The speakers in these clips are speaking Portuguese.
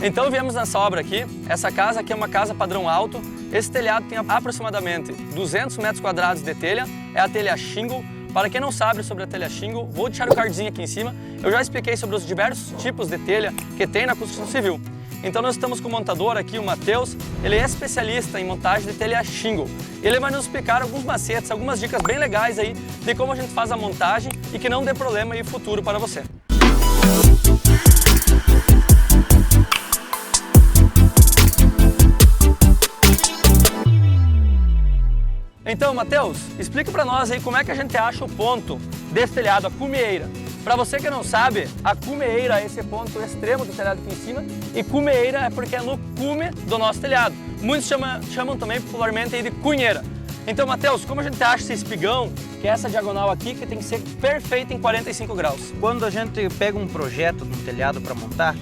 Então viemos nessa obra aqui. Essa casa aqui é uma casa padrão alto. Esse telhado tem aproximadamente 200 metros quadrados de telha. É a telha shingle. Para quem não sabe sobre a telha shingle, vou deixar o cardzinho aqui em cima. Eu já expliquei sobre os diversos tipos de telha que tem na construção civil. Então nós estamos com o montador aqui, o Matheus. Ele é especialista em montagem de telha shingle. Ele vai nos explicar alguns macetes, algumas dicas bem legais aí de como a gente faz a montagem e que não dê problema aí futuro para você. Então, Matheus, explica para nós aí como é que a gente acha o ponto desse telhado, a cumeeira. Para você que não sabe, a cumeeira é esse ponto extremo do telhado aqui em cima e cumeeira é porque é no cume do nosso telhado. Muitos chamam também popularmente aí de cunheira. Então, Matheus, como a gente acha esse espigão, que é essa diagonal aqui, que tem que ser perfeita em 45 graus? Quando a gente pega um projeto de um telhado para montar,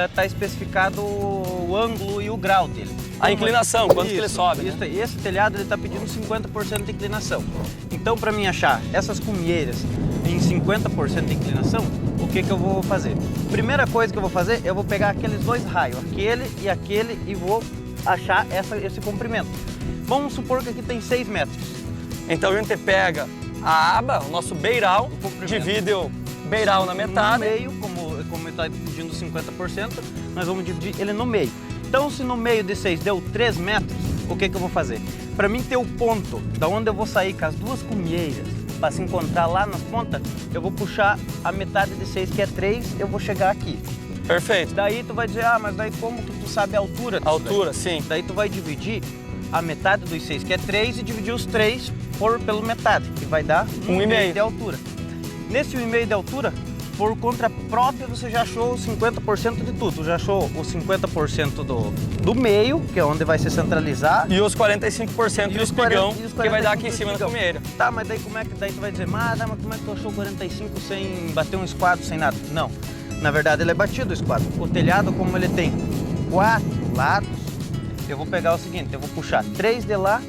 está especificado o ângulo e o grau dele. A inclinação, quanto que ele sobe, isso, né? Esse telhado está pedindo 50% de inclinação. Então, para mim achar essas cumeeiras em 50% de inclinação, o que eu vou fazer? Primeira coisa que eu vou fazer, eu vou pegar aqueles dois raios, aquele, e vou achar esse comprimento. Vamos supor que aqui tem 6 metros. Então a gente pega a aba, o nosso beiral, divide o beiral na metade. No meio, como ele está pedindo 50%, nós vamos dividir ele no meio. Então, se no meio de 6 deu 3 metros, o que eu vou fazer? Para mim ter o ponto da onde eu vou sair com as duas cumeeiras, para se encontrar lá nas pontas, eu vou puxar a metade de 6, que é 3, eu vou chegar aqui. Perfeito. Daí tu vai dizer, mas daí como que tu sabe a altura? A altura, sim. Daí tu vai dividir a metade dos 6, que é 3, e dividir os 3 pelo metade, que vai dar 1,5 de altura. Nesse 1,5 de altura, por conta própria, você já achou 50% de tudo. Já achou os 50% do meio, que é onde vai se centralizar. E os 45% do espigão, que vai dar aqui em cima da cumeira. Tá, mas daí como é que daí tu vai dizer, mas como é que tu achou 45 sem bater um esquadro, sem nada? Não, na verdade ele é batido o esquadro. O telhado, como ele tem 4 lados, eu vou pegar o seguinte, eu vou puxar 3 de lá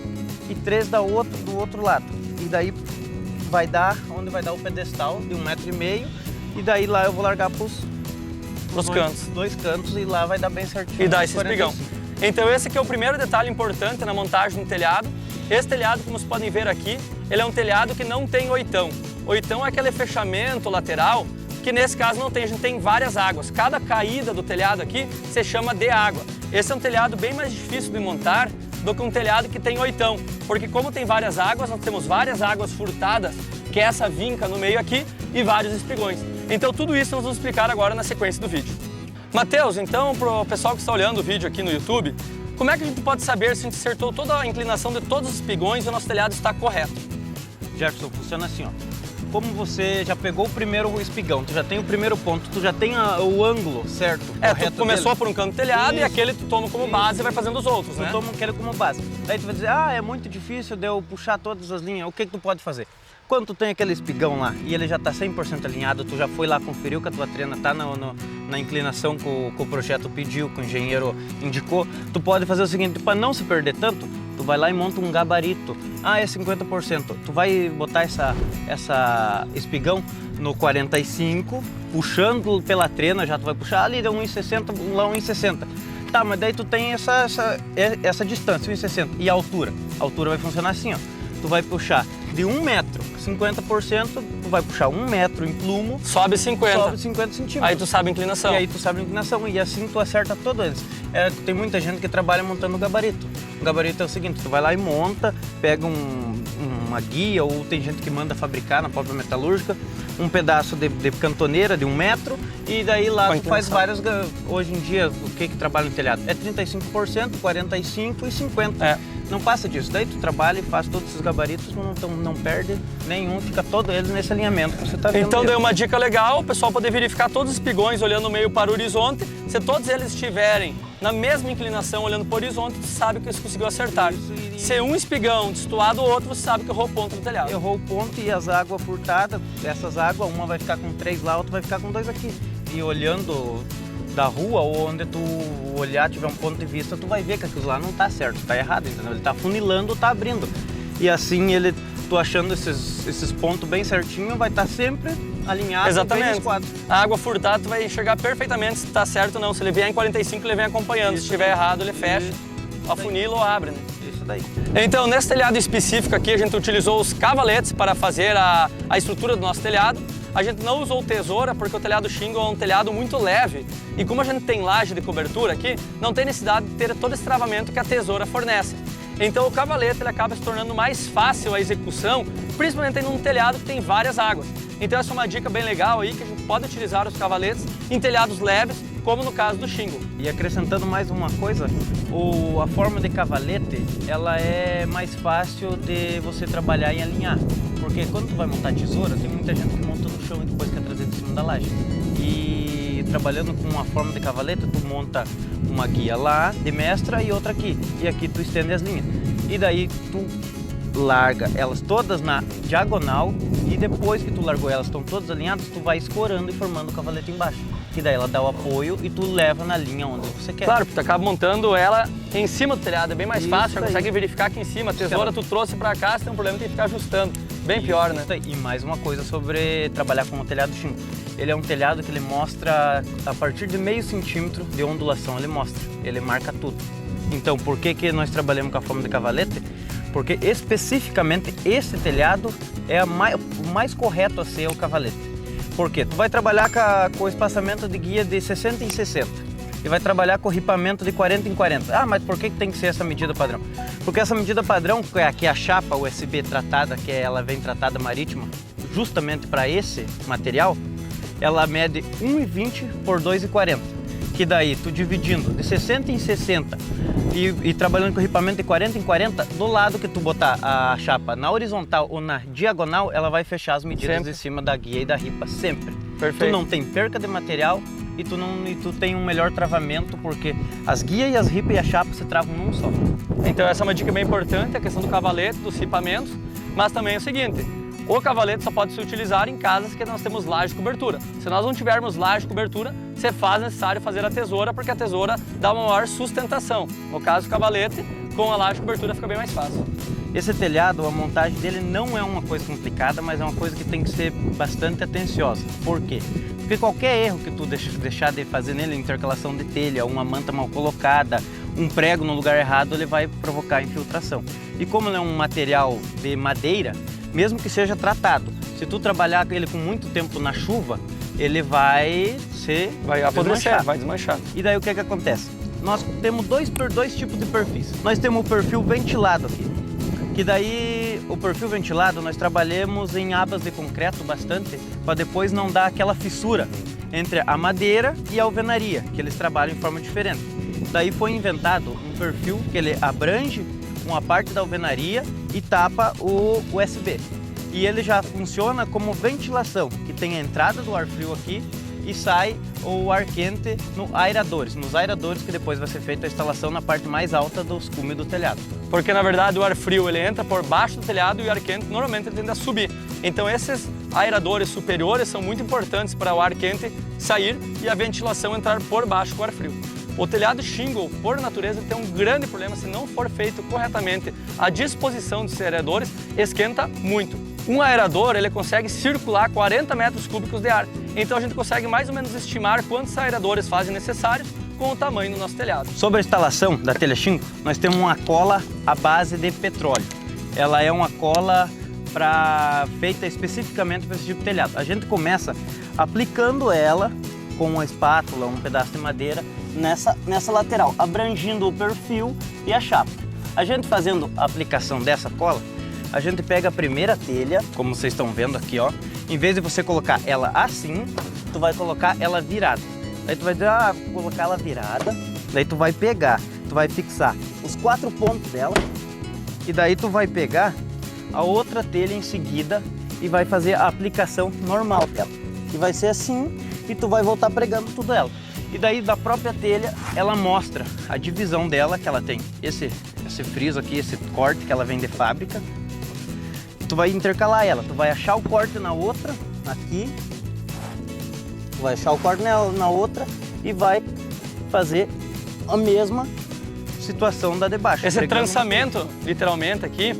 e 3 do outro lado. E daí vai dar, onde vai dar o pedestal de 1,5 metro. E daí lá eu vou largar pros cantos. Dois cantos, e lá vai dar bem certinho. E dá esse espigão. Então esse aqui é o primeiro detalhe importante na montagem do telhado. Esse telhado, como vocês podem ver aqui, ele é um telhado que não tem oitão. Oitão é aquele fechamento lateral, que nesse caso não tem, a gente tem várias águas. Cada caída do telhado aqui se chama de água. Esse é um telhado bem mais difícil de montar do que um telhado que tem oitão, porque como tem várias águas, nós temos várias águas furtadas, que é essa vinca no meio aqui, e vários espigões. Então tudo isso nós vamos explicar agora na sequência do vídeo. Matheus, então para o pessoal que está olhando o vídeo aqui no YouTube, como é que a gente pode saber se a gente acertou toda a inclinação de todos os espigões e o nosso telhado está correto? Jefferson, funciona assim, ó. Como você já pegou o primeiro espigão, tu já tem o primeiro ponto, tu já tem o ângulo certo, correto tu começou dele. por um canto do telhado e aquele tu toma como base e vai fazendo os outros, né? Tu toma aquele como base. Daí tu vai dizer, é muito difícil de eu puxar todas as linhas, o que tu pode fazer? Quando tu tem aquele espigão lá e ele já está 100% alinhado, tu já foi lá, conferiu que a tua trena está na inclinação que o projeto pediu, que o engenheiro indicou, tu pode fazer o seguinte, para não se perder tanto, tu vai lá e monta um gabarito. É 50%. Tu vai botar essa espigão no 45, puxando pela trena, já tu vai puxar ali, deu 1,60, lá 1,60. Tá, mas daí tu tem essa distância, 1,60. E a altura? A altura vai funcionar assim, ó. Tu vai puxar de 1 metro, 50%, tu vai puxar 1 metro em plumo. Sobe 50. Sobe 50 centímetros. Aí tu sabe a inclinação. E aí tu sabe a inclinação, e assim tu acerta todos eles. Tem muita gente que trabalha montando o gabarito. O gabarito é o seguinte, tu vai lá e monta, pega uma guia, ou tem gente que manda fabricar na própria metalúrgica, um pedaço de cantoneira de 1 metro, e daí lá tu faz vários. Hoje em dia, o que trabalha no telhado? É 35%, 45% e 50%. Não passa disso. Daí tu trabalha e faz todos esses gabaritos, não perde nenhum, fica todos eles nesse alinhamento que você está vendo. Então deu uma dica legal, o pessoal poder verificar todos os espigões olhando meio para o horizonte. Se todos eles estiverem na mesma inclinação olhando para o horizonte, você sabe que você conseguiu acertar. Se um espigão destoar do outro, você sabe que errou o ponto do telhado. Errou o ponto, e as águas furtadas, essas águas, uma vai ficar com 3 lá, outra vai ficar com 2 aqui. E olhando da rua, ou onde tu olhar, tiver um ponto de vista, tu vai ver que aquilo lá não tá certo, tá errado, entendeu? Ele tá funilando, tá abrindo. E assim tu achando esses pontos bem certinho, vai estar sempre alinhado. Exatamente. Bem nos quadros. A água furtada, tu vai enxergar perfeitamente se está certo ou não. Se ele vier em 45, ele vem acompanhando. Se estiver errado, ele fecha, afunila ou abre, né? Isso daí. Então, nesse telhado específico aqui, a gente utilizou os cavaletes para fazer a estrutura do nosso telhado. A gente não usou tesoura porque o telhado shingle é um telhado muito leve e como a gente tem laje de cobertura aqui, não tem necessidade de ter todo esse travamento que a tesoura fornece. Então o cavalete ele acaba se tornando mais fácil a execução, principalmente em um telhado que tem várias águas. Então essa é uma dica bem legal aí, que a gente pode utilizar os cavaletes em telhados leves, como no caso do shingle. E acrescentando mais uma coisa, a forma de cavalete, ela é mais fácil de você trabalhar e alinhar. Porque quando tu vai montar tesoura, tem muita gente que monta no chão e depois quer trazer de cima da laje. E trabalhando com uma forma de cavalete, tu monta uma guia lá de mestra e outra aqui. E aqui tu estende as linhas. E daí tu larga elas todas na diagonal e depois que tu largou elas, estão todas alinhadas, tu vai escorando e formando o cavalete embaixo. Que daí ela dá o apoio e tu leva na linha onde você quer. Claro, porque tu acaba montando ela em cima do telhado, é bem mais fácil, já consegue verificar aqui em cima. A tesoura tu trouxe pra cá, se tem um problema tem que ficar ajustando. Bem pior, né? E mais uma coisa sobre trabalhar com o telhado shingle. Ele é um telhado que ele mostra, a partir de meio centímetro de ondulação, ele marca tudo. Então, por que nós trabalhamos com a forma de cavalete? Porque especificamente esse telhado é o mais correto a ser o cavalete. Por quê? Tu vai trabalhar com o espaçamento de guia de 60 em 60 e vai trabalhar com o ripamento de 40 em 40. Ah, mas por que tem que ser essa medida padrão? Porque essa medida padrão, que é a chapa USB tratada, ela vem tratada marítima, justamente para esse material, ela mede 1,20 por 2,40. Que daí, tu dividindo de 60 em 60 e trabalhando com ripamento de 40 em 40, do lado que tu botar a chapa na horizontal ou na diagonal, ela vai fechar as medidas sempre de cima da guia e da ripa, sempre. Perfeito. Tu não tem perca de material e tu tem um melhor travamento, porque as guias e as ripas e a chapa se travam num só. Então essa é uma dica bem importante, a questão do cavalete, dos ripamentos, mas também é o seguinte, o cavalete só pode se utilizar em casas que nós temos laje de cobertura. Se nós não tivermos laje de cobertura, se faz necessário fazer a tesoura, porque a tesoura dá uma maior sustentação. No caso, o cavalete, com a laje de cobertura fica bem mais fácil. Esse telhado, a montagem dele não é uma coisa complicada, mas é uma coisa que tem que ser bastante atenciosa. Por quê? Porque qualquer erro que tu deixar de fazer nele, intercalação de telha, uma manta mal colocada, um prego no lugar errado, ele vai provocar infiltração. E como ele é um material de madeira, mesmo que seja tratado, se tu trabalhar ele com muito tempo na chuva, ele vai apodrecer, vai desmanchar. E daí o que acontece? Nós temos dois tipos de perfis. Nós temos o perfil ventilado aqui, que daí o perfil ventilado nós trabalhamos em abas de concreto bastante, para depois não dar aquela fissura entre a madeira e a alvenaria, que eles trabalham em forma diferente. Daí foi inventado um perfil que ele abrange uma parte da alvenaria e tapa o USB. E ele já funciona como ventilação, que tem a entrada do ar frio aqui e sai o ar quente nos airadores que depois vai ser feita a instalação na parte mais alta dos cumes do telhado. Porque na verdade o ar frio ele entra por baixo do telhado e o ar quente normalmente ele tende a subir. Então esses airadores superiores são muito importantes para o ar quente sair e a ventilação entrar por baixo com o ar frio. O telhado shingle, por natureza, tem um grande problema se não for feito corretamente. A disposição dos aeradores esquenta muito. Um aerador ele consegue circular 40 metros cúbicos de ar. Então a gente consegue mais ou menos estimar quantos aeradores fazem necessários com o tamanho do nosso telhado. Sobre a instalação da telha shingle, nós temos uma cola à base de petróleo. Ela é uma cola feita especificamente para esse tipo de telhado. A gente começa aplicando ela com uma espátula, um pedaço de madeira, nessa lateral, abrangindo o perfil e a chapa. A gente fazendo a aplicação dessa cola, a gente pega a primeira telha, como vocês estão vendo aqui, ó. Em vez de você colocar ela assim, tu vai colocar ela virada. Daí tu vai dizer, vou colocar ela virada. Daí tu vai pegar, tu vai fixar os 4 pontos dela. E daí tu vai pegar a outra telha em seguida e vai fazer a aplicação normal dela. E vai ser assim, e tu vai voltar pregando tudo ela. E daí da própria telha, ela mostra a divisão dela, que ela tem esse friso aqui, esse corte que ela vem de fábrica. Tu vai intercalar ela, tu vai achar o corte na outra, aqui. Tu vai achar o corte na outra e vai fazer a mesma situação da de baixo. Esse trançamento, literalmente aqui,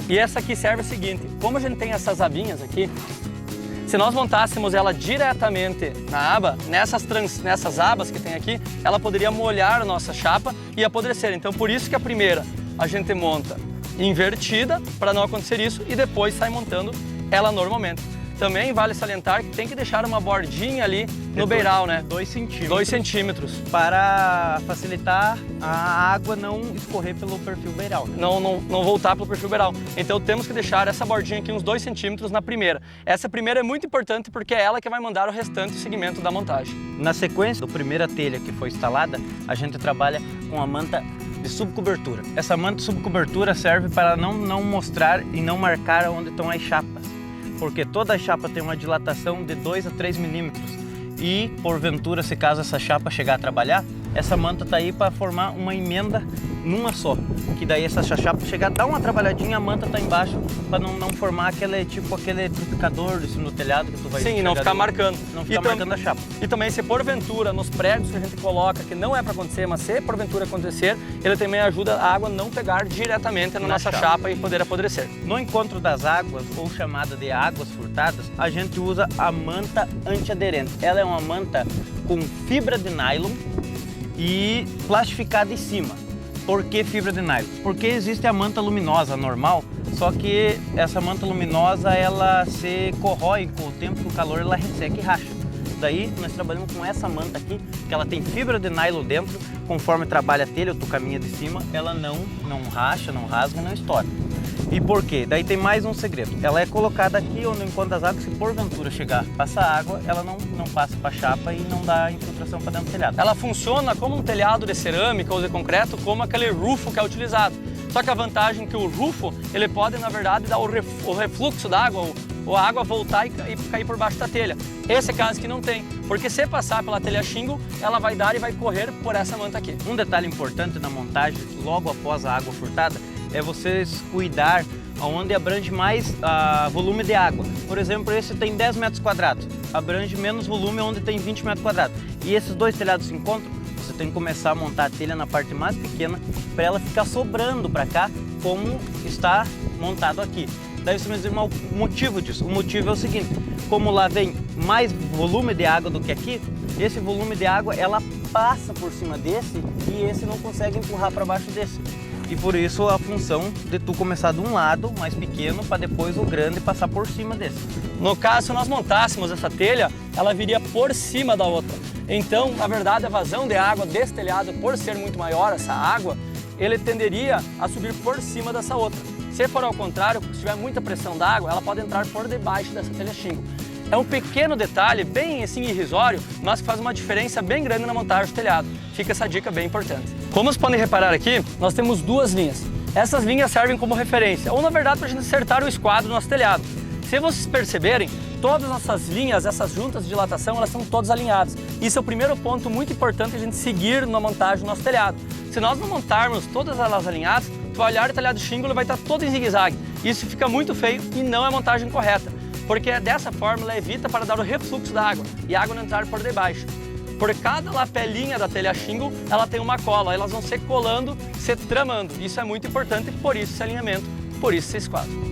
E essa aqui serve o seguinte, como a gente tem essas abinhas aqui, se nós montássemos ela diretamente na aba, nessas abas que tem aqui, ela poderia molhar a nossa chapa e apodrecer. Então por isso que a primeira a gente monta invertida para não acontecer isso e depois sai montando ela normalmente. Também vale salientar que tem que deixar uma bordinha ali no beiral, né? 2 centímetros. 2 centímetros. Para facilitar a água não escorrer pelo perfil beiral. Né? Não voltar pelo perfil beiral. Então temos que deixar essa bordinha aqui uns 2 centímetros na primeira. Essa primeira é muito importante porque é ela que vai mandar o restante do segmento da montagem. Na sequência da primeira telha que foi instalada, a gente trabalha com a manta de subcobertura. Essa manta de subcobertura serve para não mostrar e não marcar onde estão as chapas, porque toda a chapa tem uma dilatação de 2 a 3 milímetros e, porventura, se caso essa chapa chegar a trabalhar, essa manta está aí para formar uma emenda numa só, que daí essa chapa chegar a dar uma trabalhadinha, a manta está embaixo para não formar aquele trupicador no telhado que tu vai... Sim, não ficar marcando. Não ficar marcando a chapa. E também, se porventura, nos pregos que a gente coloca, que não é para acontecer, mas se porventura acontecer, ele também ajuda a água não pegar diretamente na nossa chapa e poder apodrecer. No encontro das águas, ou chamada de águas furtadas, a gente usa a manta antiaderente. Ela é uma manta com fibra de nylon e plastificada em cima. Por que fibra de nylon? Porque existe a manta luminosa normal, só que essa manta luminosa ela se corrói com o tempo que o calor ela resseca e racha. Daí nós trabalhamos com essa manta aqui, que ela tem fibra de nylon dentro, conforme trabalha a telha, tu caminha de cima, ela não racha, não rasga, não estoura. E por quê? Daí tem mais um segredo. Ela é colocada aqui onde enquanto as águas, se porventura chegar, passa água, ela não passa para a chapa e não dá infiltração para dentro do telhado. Ela funciona como um telhado de cerâmica ou de concreto, como aquele rufo que é utilizado. Só que a vantagem é que o rufo, ele pode, na verdade, dar o refluxo da água, ou a água voltar e cair por baixo da telha. Esse é caso que não tem, porque se passar pela telha shingle, ela vai dar e vai correr por essa manta aqui. Um detalhe importante na montagem, logo após a água furtada, é vocês cuidar onde abrange mais volume de água. Por exemplo, esse tem 10 metros quadrados, abrange menos volume onde tem 20 metros quadrados. E esses dois telhados se encontram, você tem que começar a montar a telha na parte mais pequena para ela ficar sobrando para cá, como está montado aqui. Daí você vai dizer o motivo disso. O motivo é o seguinte, como lá vem mais volume de água do que aqui, esse volume de água ela passa por cima desse e esse não consegue empurrar para baixo desse. E por isso a função de tu começar de um lado mais pequeno para depois o grande passar por cima desse. No caso, se nós montássemos essa telha, ela viria por cima da outra. Então, na verdade, a vazão de água desse telhado, por ser muito maior essa água, ele tenderia a subir por cima dessa outra. Se for ao contrário, se tiver muita pressão da água, ela pode entrar por debaixo dessa telha shingle. É um pequeno detalhe, bem assim irrisório, mas que faz uma diferença bem grande na montagem do telhado. Fica essa dica bem importante. Como vocês podem reparar aqui, nós temos 2 linhas. Essas linhas servem como referência, ou na verdade para a gente acertar o esquadro do nosso telhado. Se vocês perceberem, todas essas linhas, essas juntas de dilatação, elas são todas alinhadas. Isso é o primeiro ponto muito importante a gente seguir na montagem do nosso telhado. Se nós não montarmos todas elas alinhadas, tu vai olhar o telhado shingle vai estar todo em zigue-zague. Isso fica muito feio e não é a montagem correta, porque dessa forma ela evita para dar o refluxo da água e a água não entrar por debaixo. Por cada lapelinha da telha shingle, ela tem uma cola, elas vão se colando, se tramando. Isso é muito importante, por isso esse alinhamento, por isso esse esquadro.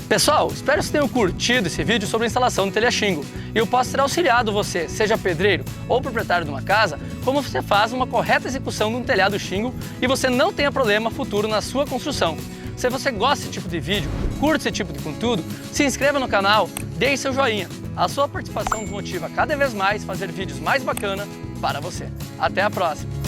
Pessoal, espero que vocês tenham curtido esse vídeo sobre a instalação do telha shingle e eu posso ter auxiliado você, seja pedreiro ou proprietário de uma casa, como você faz uma correta execução de um telhado shingle e você não tenha problema futuro na sua construção. Se você gosta desse tipo de vídeo, curte esse tipo de conteúdo, se inscreva no canal, deixe seu joinha. A sua participação nos motiva cada vez mais a fazer vídeos mais bacanas para você. Até a próxima!